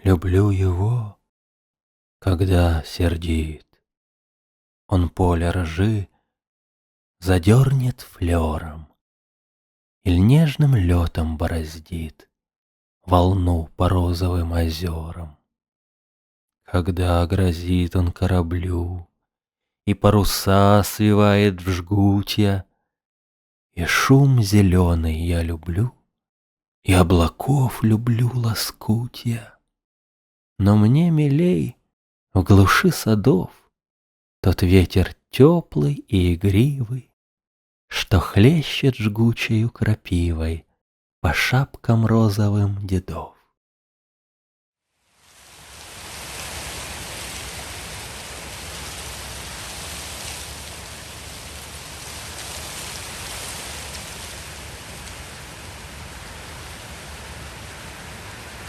Люблю его, когда сердит. Он поле ржи задернет флером Иль нежным летом бороздит волну по розовым озерам. Когда грозит он кораблю и паруса свивает в жгутья, и шум зеленый я люблю, и облаков люблю лоскутья. Но мне милей в глуши садов тот ветер теплый и игривый, что хлещет жгучею крапивой по шапкам розовым дедов.